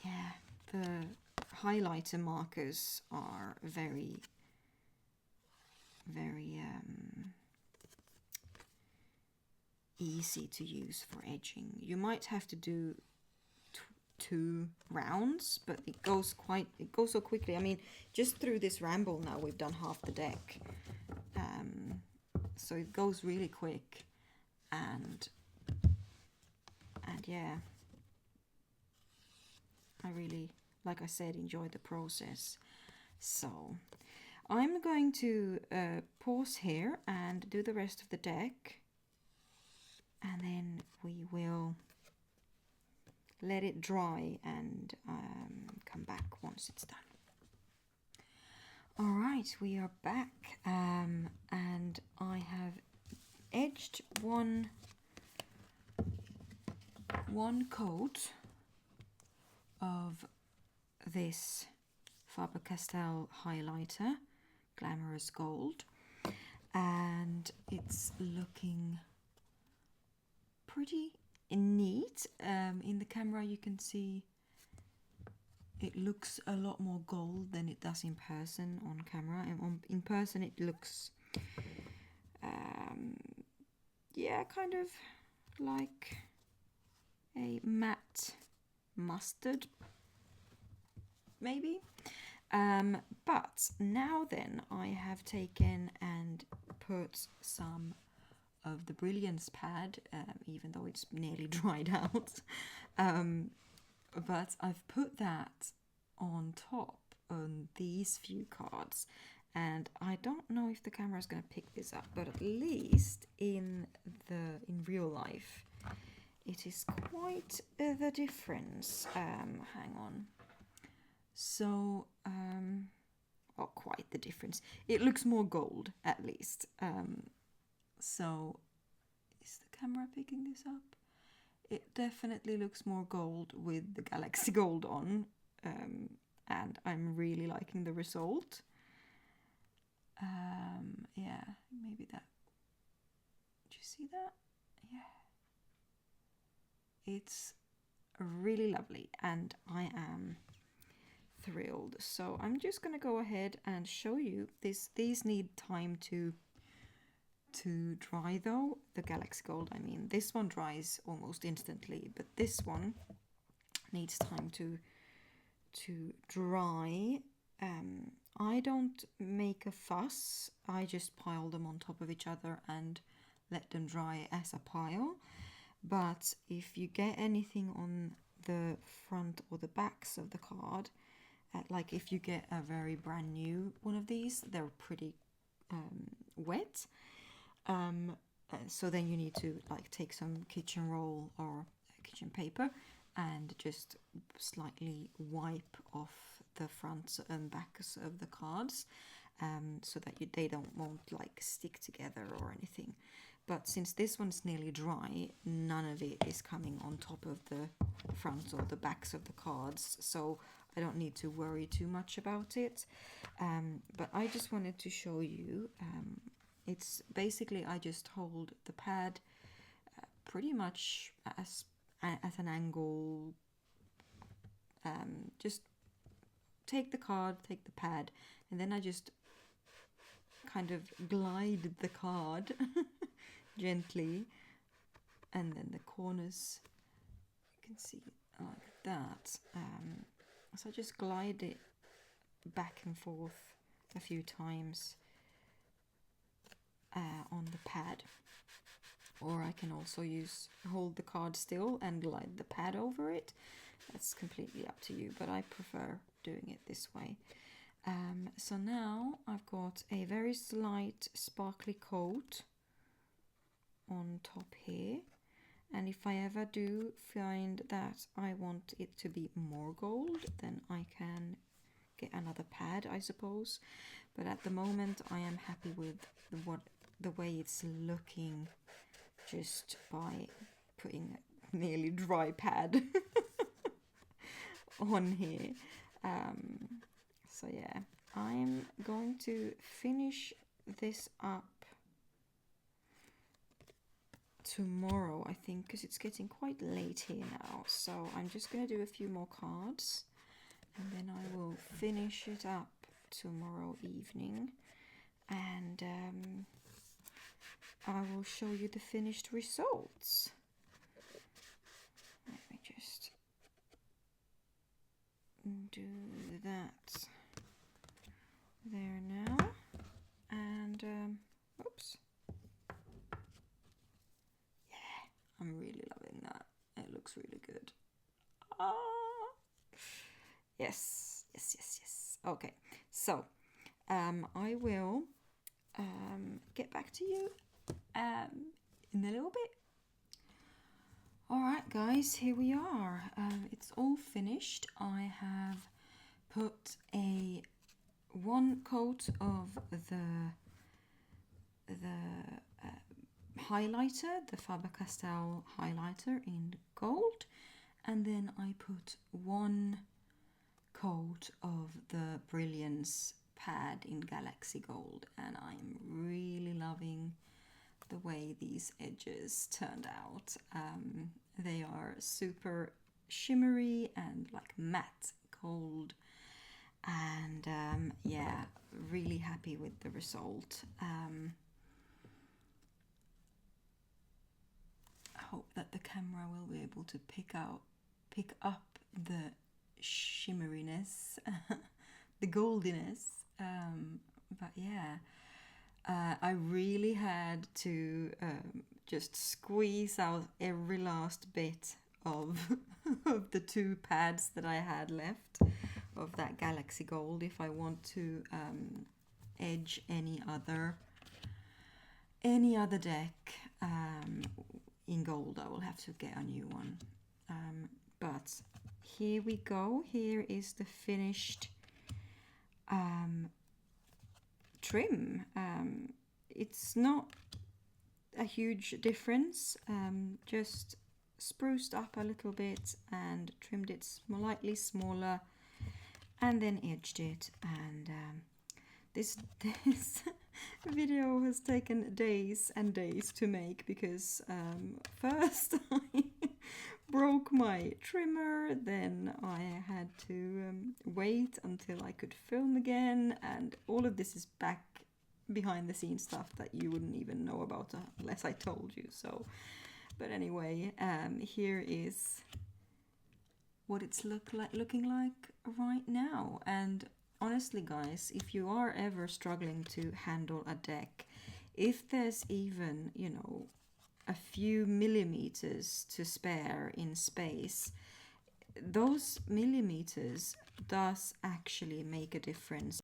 [SPEAKER 1] yeah, the highlighter markers are very easy to use for edging. You might have to do 2 rounds, but it goes so quickly. I mean, just through this ramble now we've done half the deck, so it goes really quick, and yeah, I really, like I said, enjoy the process. So I'm going to pause here and do the rest of the deck, and then we will let it dry and come back once it's done. All right, we are back, and I have edged one coat of this Faber-Castell highlighter, Glamorous Gold, and it's looking pretty neat. In the camera you can see it looks a lot more gold than it does in person on camera, and in person it looks yeah, kind of like a matte mustard maybe. But now then I have taken and put some of the Brilliance pad, even though it's nearly dried out, but I've put that on top on these few cards, and I don't know if the camera is going to pick this up, but at least in real life it is quite the difference. Hang on. So, well, quite the difference. It looks more gold, at least. So, is the camera picking this up? It definitely looks more gold with the Galaxy Gold on, and I'm really liking the result. Yeah, maybe that. Did you see that? Yeah. It's really lovely, and I am thrilled. So I'm just gonna go ahead and show you this. These need time to dry though. The Galaxy Gold, I mean, this one dries almost instantly, but this one needs time to to dry, I don't make a fuss. I just pile them on top of each other and let them dry as a pile. But if you get anything on the front or the backs of the card, like if you get a very brand new one of these, they're pretty wet. So then you need to like take some kitchen roll or kitchen paper and just slightly wipe off the fronts and backs of the cards, so that they won't like stick together or anything. But since this one's nearly dry, none of it is coming on top of the fronts or the backs of the cards, so I don't need to worry too much about it. But I just wanted to show you, it's basically I just hold the pad pretty much at an angle. Just take the card, take the pad, and then I just kind of glide the card gently, and then the corners you can see like that. So I just glide it back and forth a few times on the pad, or I can also hold the card still and glide the pad over it. That's completely up to you, but I prefer doing it this way. So now I've got a very slight sparkly coat on top here, and if I ever do find that I want it to be more gold, then I can get another pad, I suppose. But at the moment I am happy with the way it's looking, just by putting a nearly dry pad on here. So yeah, I'm going to finish this up tomorrow, I think, because it's getting quite late here now. So I'm just going to do a few more cards and then I will finish it up tomorrow evening, and I will show you the finished results. Let me just do that there now, and oops, yeah, I'm really loving that. It looks really good. Yes. Okay, so I will get back to you in a little bit. Alright guys, here we are. It's all finished. I have put one coat of the highlighter, the Faber-Castell highlighter in gold, and then I put one coat of the Brilliance pad in Galaxy Gold, and I'm really loving the way these edges turned out. They are super shimmery and like matte gold, and yeah, really happy with the result. I hope that the camera will be able to pick up the shimmeriness, the goldiness, but yeah, I really had to just squeeze out every last bit of of the two pads that I had left of that Galaxy Gold if I want to edge any other deck in gold. I will have to get a new one, but here we go. Here is the finished trim. It's not a huge difference, just spruced up a little bit and trimmed it slightly smaller and then edged it, and this video has taken days and days to make because first I broke my trimmer, then I had to wait until I could film again, and all of this is back behind the scenes stuff that you wouldn't even know about unless I told you. So, but anyway, here is what it's looking like right now. And honestly, guys, if you are ever struggling to handle a deck, if there's even, you know, a few millimeters to spare in space, those millimeters does actually make a difference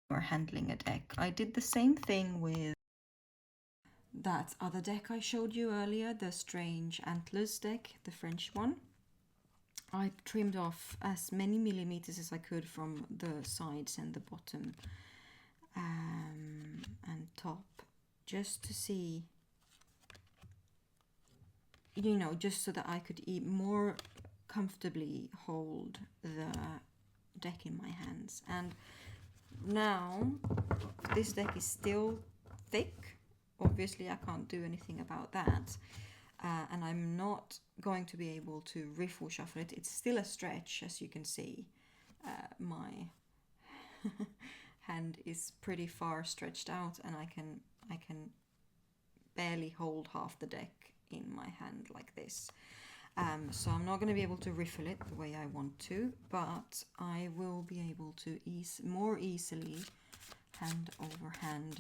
[SPEAKER 1] when you're handling a deck. I did the same thing with that other deck I showed you earlier, the Strange Antlers deck, the French one. I trimmed off as many millimeters as I could from the sides and the bottom and top, just to see, you know, just so that I could more comfortably hold the deck in my hands. And now this deck is still thick. Obviously I can't do anything about that, and I'm not going to be able to riffle shuffle it. It's still a stretch, as you can see. My hand is pretty far stretched out, and I can barely hold half the deck in my hand like this. So I'm not going to be able to riffle it the way I want to, but I will be able to more easily hand over hand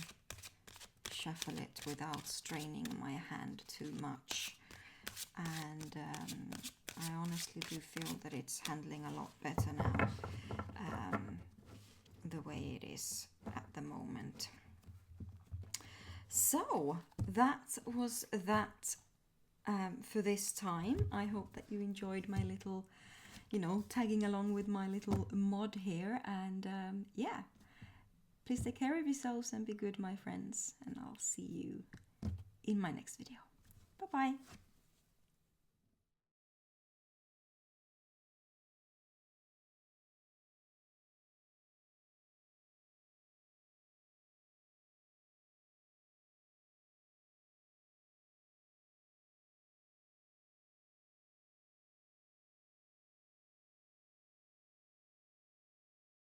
[SPEAKER 1] shuffle it without straining my hand too much. And I honestly do feel that it's handling a lot better now, the way it is at the moment. So that was that for this time. I hope that you enjoyed my little, you know, tagging along with my little mod here. And yeah, please take care of yourselves and be good, my friends. And I'll see you in my next video. Bye-bye.